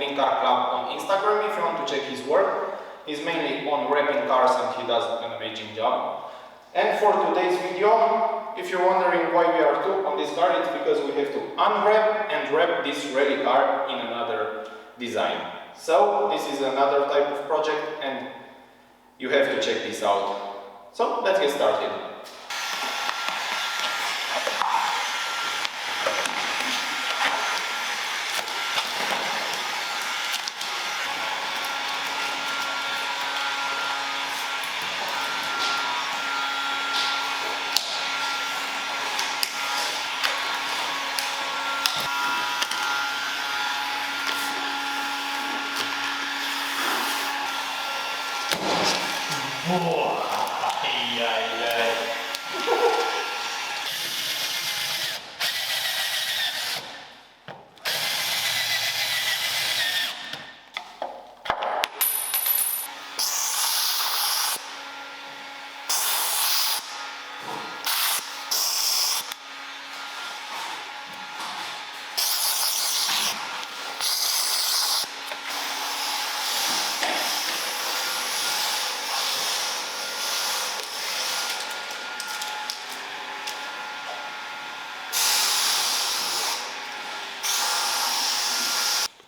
Main Car Club on Instagram if you want to check his work. He's mainly on wrapping cars and he does an amazing job. And for today's video, if you're wondering why we are two on this car, it's because we have to unwrap and wrap this rally car in another design. So this is another type of project and you have to check this out. So let's get started.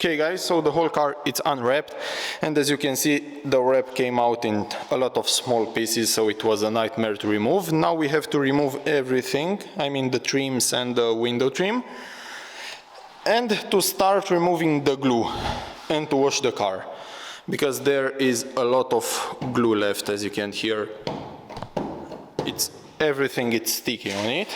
Okay guys, so the whole car it's unwrapped, and as you can see the wrap came out in a lot of small pieces, so it was a nightmare to remove. Now we have to remove everything, I mean the trims and the window trim, and to start removing the glue and to wash the car, because there is a lot of glue left. As you can hear, it's everything, it's sticky on it.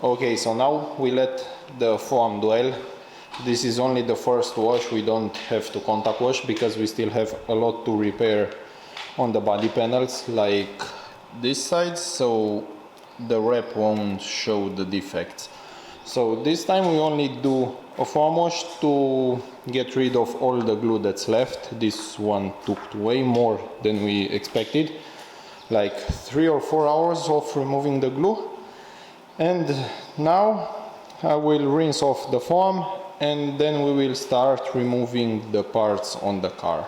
Okay, so now we let the foam dwell. This is only the first wash, we don't have to contact wash because we still have a lot to repair on the body panels, like this side, so the wrap won't show the defects. So this time we only do a foam wash to get rid of all the glue that's left. This one took way more than we expected, like 3 or 4 hours of removing the glue. And now I will rinse off the foam and then we will start removing the parts on the car.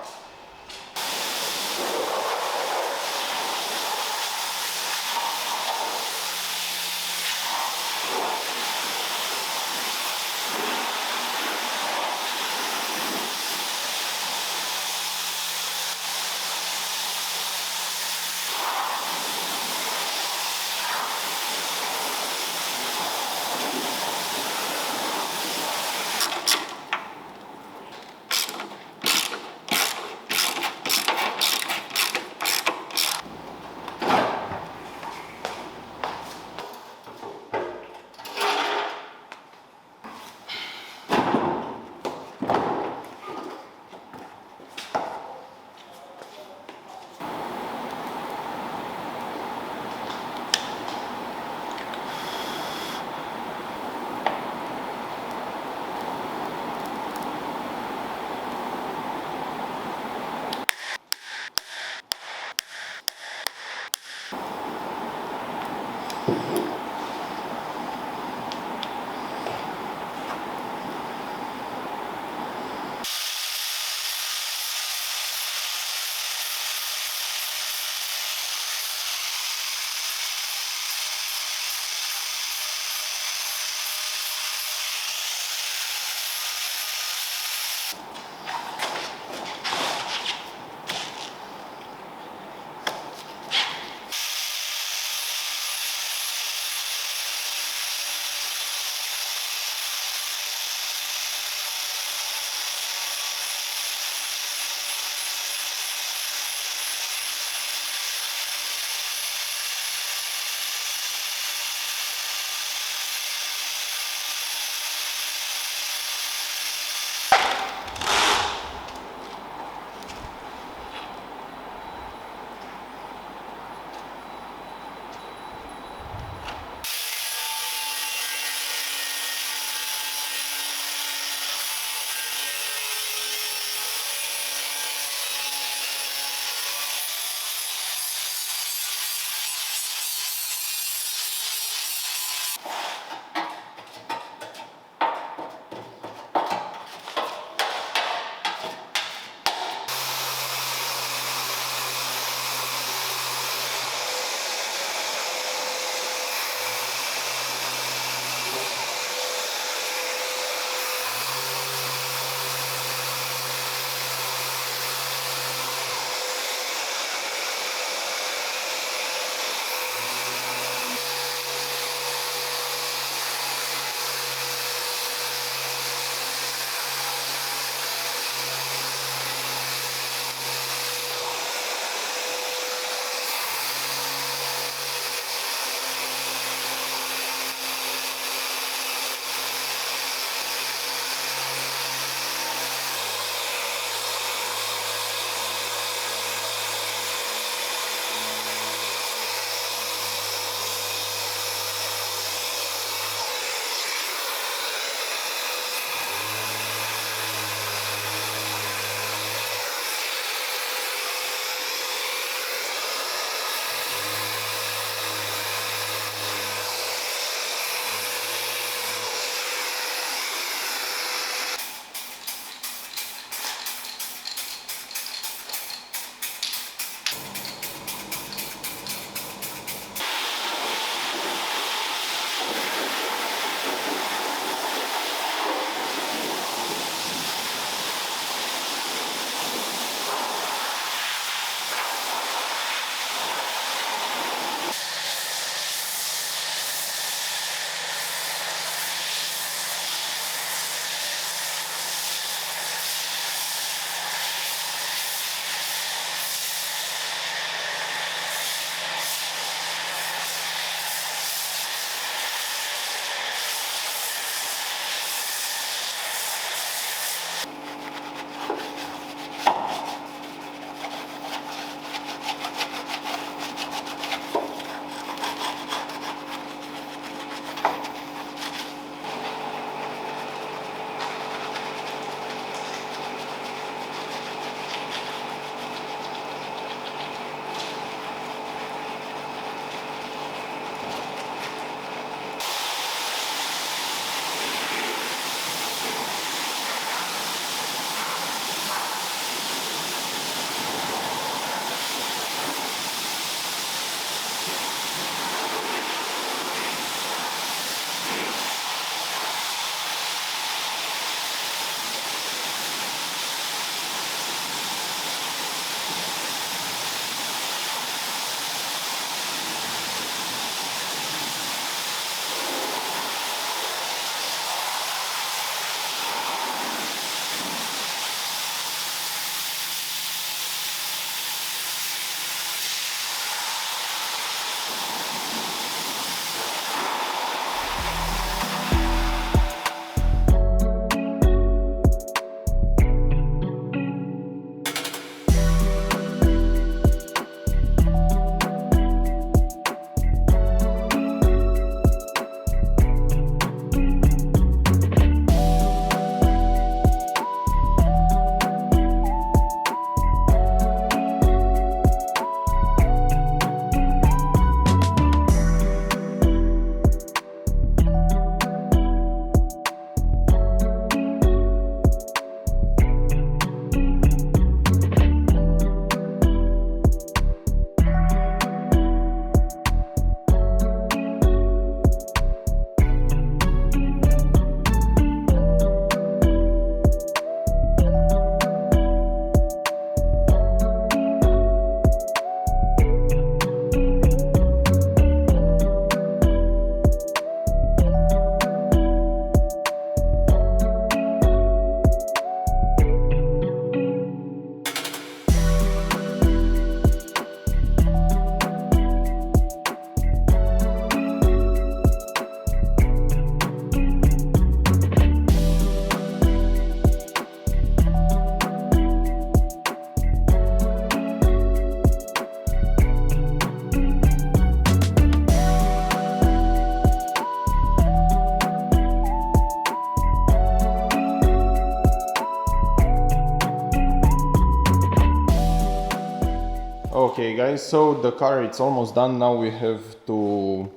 Okay guys, so the car it's almost done. Now we have to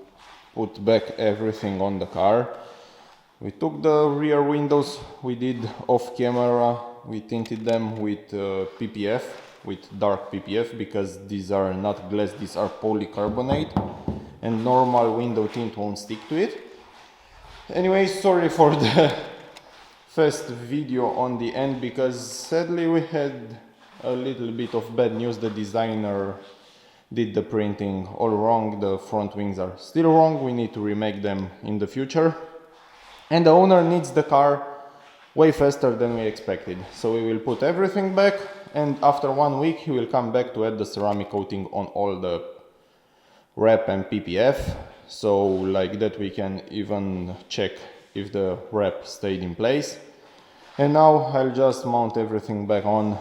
put back everything on the car. We took the rear windows, we did off camera, we tinted them with PPF, with dark PPF, because these are not glass, these are polycarbonate and normal window tint won't stick to it. Anyway, sorry for the first video on the end, because sadly we had a little bit of bad news. The designer did the printing all wrong, the front wings are still wrong, we need to remake them in the future. And the owner needs the car way faster than we expected. So we will put everything back, and after 1 week he will come back to add the ceramic coating on all the wrap and PPF. So like that we can even check if the wrap stayed in place. And now I'll just mount everything back on